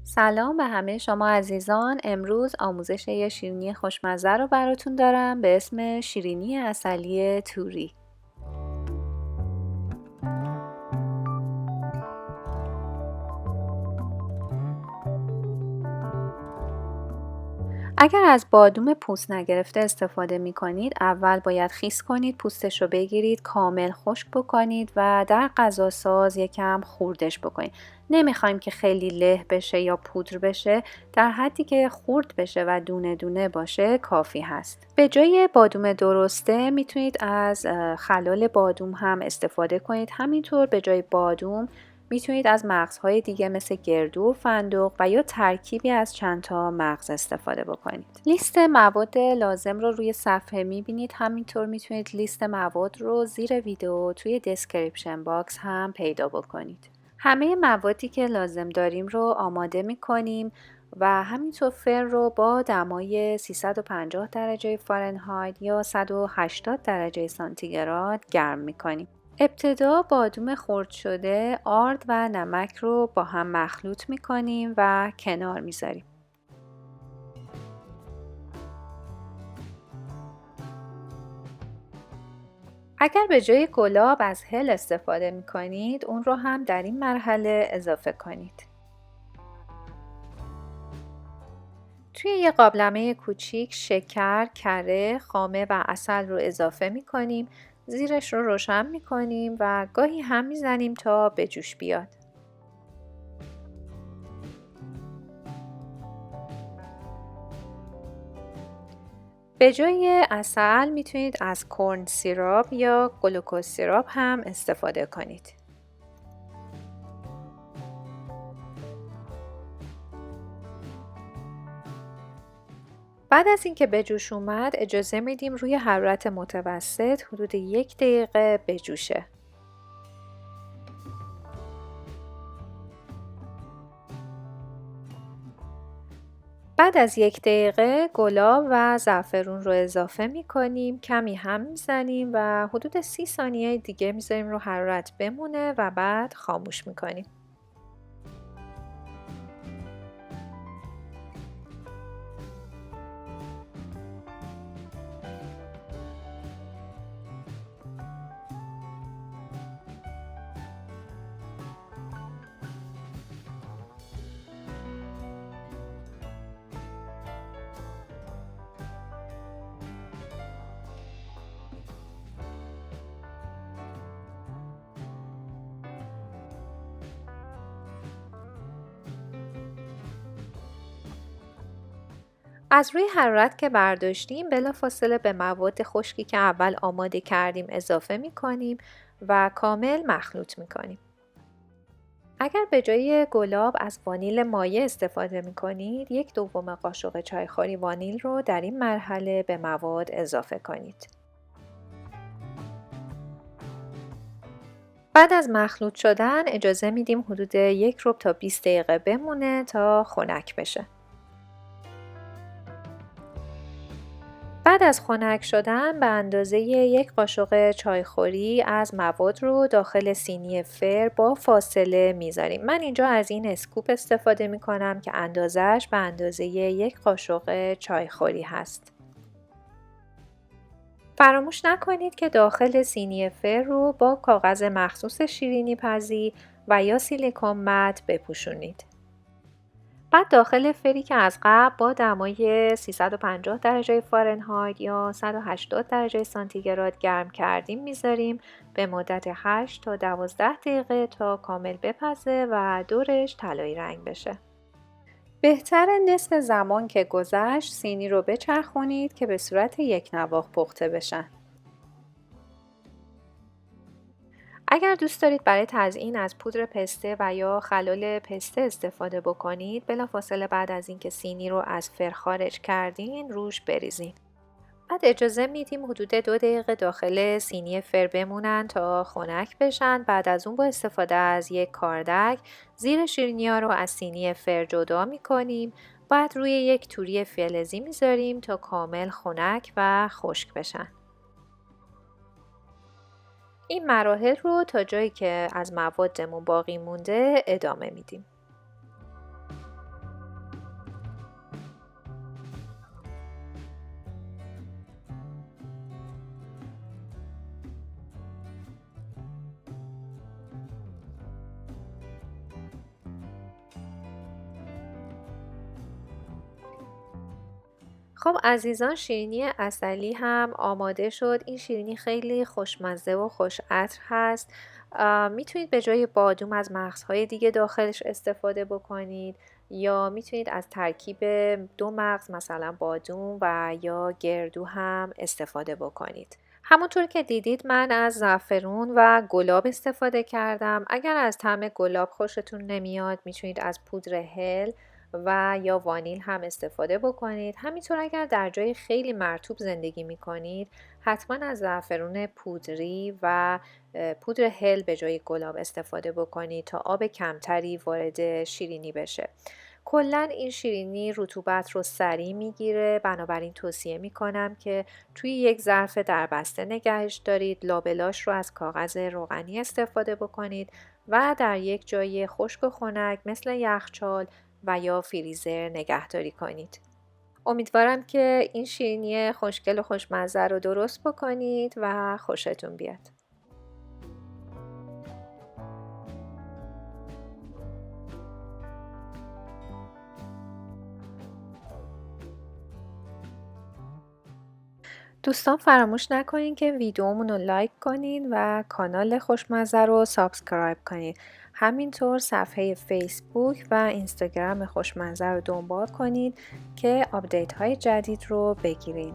سلام به همه شما عزیزان. امروز آموزش یه شیرینی خوشمزه رو براتون دارم به اسم شیرینی عسلی توری. اگر از بادوم پوست نگرفته استفاده می کنید، اول باید خیس کنید، پوستش رو بگیرید، کامل خشک بکنید و در غذاساز یکم خوردش بکنید. نمیخوایم که خیلی له بشه یا پودر بشه، در حدی که خورد بشه و دونه دونه باشه کافی هست. به جای بادوم درسته میتونید از خلال بادوم هم استفاده کنید. همینطور به جای بادوم میتونید از مغزهای دیگه مثل گردو و فندق و یا ترکیبی از چند تا مغز استفاده بکنید. لیست مواد لازم رو روی صفحه میبینید. همینطور میتونید لیست مواد رو زیر ویدیو توی دسکریپشن باکس هم پیدا بکنید. همه موادی که لازم داریم رو آماده میکنیم و همینطور فر رو با دمای 350 درجه فارنهایت یا 180 درجه سانتیگراد گرم میکنیم. ابتدا بادوم خرد شده، آرد و نمک رو با هم مخلوط میکنیم و کنار میذاریم. اگر به جای گلاب از هل استفاده میکنید، اون رو هم در این مرحله اضافه کنید. توی یه قابلمه کوچیک شکر، کره، خامه و عسل رو اضافه میکنیم. زیرش رو روشن میکنیم و گاهی هم میزنیم تا به جوش بیاد. به جای عسل میتونید از کورن سیراپ یا گلوکوز سیراپ هم استفاده کنید. بعد از اینکه به جوش اومد اجازه میدیم روی حرارت متوسط حدود 1 دقیقه بجوشه. بعد از 1 دقیقه گلاب و زعفرون رو اضافه میکنیم، کمی هم میزنیم و حدود 30 ثانیه دیگه میذاریم رو حرارت بمونه و بعد خاموش میکنیم. از روی حرارت که برداشتیم بلافاصله به مواد خشکی که اول آماده کردیم اضافه میکنیم و کامل مخلوط میکنیم. اگر به جای گلاب از وانیل مایع استفاده میکنید، 1/2 قاشق چایخوری وانیل رو در این مرحله به مواد اضافه کنید. بعد از مخلوط شدن اجازه میدیم حدود 1 ربع تا 20 دقیقه بمونه تا خنک بشه. بعد از خنک شدن به اندازه 1 قاشق چایخوری از مواد رو داخل سینی فر با فاصله میذاریم. من اینجا از این اسکوپ استفاده میکنم که اندازش به اندازه 1 قاشق چایخوری هست. فراموش نکنید که داخل سینی فر رو با کاغذ مخصوص شیرینی پزی و یا سیلیکون مت بپوشونید. بعد داخل فری که از قبل با دمای 350 درجه فارنهایت یا 180 درجه سانتیگراد گرم کردیم میذاریم به مدت 8 تا 12 دقیقه تا کامل بپزه و دورش طلایی رنگ بشه. بهتر نصف زمان که گذشت سینی رو بچرخونید که به صورت یک نواخت پخته بشن. اگر دوست دارید برای تزیین از پودر پسته و یا خلال پسته استفاده بکنید، بلافاصله بعد از اینکه سینی رو از فر خارج کردین روش بریزین. بعد اجازه میدیم حدود 2 دقیقه داخل سینی فر بمونن تا خنک بشن. بعد از اون با استفاده از یک کاردک زیر شیرینی‌ها رو از سینی فر جدا میکنیم. بعد روی یک توری فلزی میذاریم تا کامل خنک و خشک بشن. این مراحل رو تا جایی که از موادمون باقی مونده ادامه میدیم. خب عزیزان، شیرینی عسلی هم آماده شد. این شیرینی خیلی خوشمزه و خوش عطر هست. میتونید به جای بادوم از مغزهای دیگه داخلش استفاده بکنید یا میتونید از ترکیب 2 مغز مثلا بادوم و یا گردو هم استفاده بکنید. همونطور که دیدید من از زعفرون و گلاب استفاده کردم. اگر از طعم گلاب خوشتون نمیاد میتونید از پودر هل و یا وانیل هم استفاده بکنید. همینطور اگر در جای خیلی مرطوب زندگی میکنید حتما از زعفرون پودری و پودر هل به جای گلاب استفاده بکنید تا آب کمتری وارد شیرینی بشه. کلا این شیرینی رطوبت رو سریع میگیره، بنابراین توصیه میکنم که توی یک ظرف دربسته نگهش دارید. لابلاش رو از کاغذ روغنی استفاده بکنید و در یک جای خشک و خنک مثل یخچال و یا فریزر نگهداری کنید. امیدوارم که این شیرینی خوشگل و خوشمزه رو درست بکنید و خوشتون بیاد. دوستان فراموش نکنین که ویدیومون رو لایک کنین و کانال خوشمزه رو سابسکرایب کنین. همینطور صفحه فیسبوک و اینستاگرام خوشمزه رو دنبال کنید که آپدیت های جدید رو بگیرین.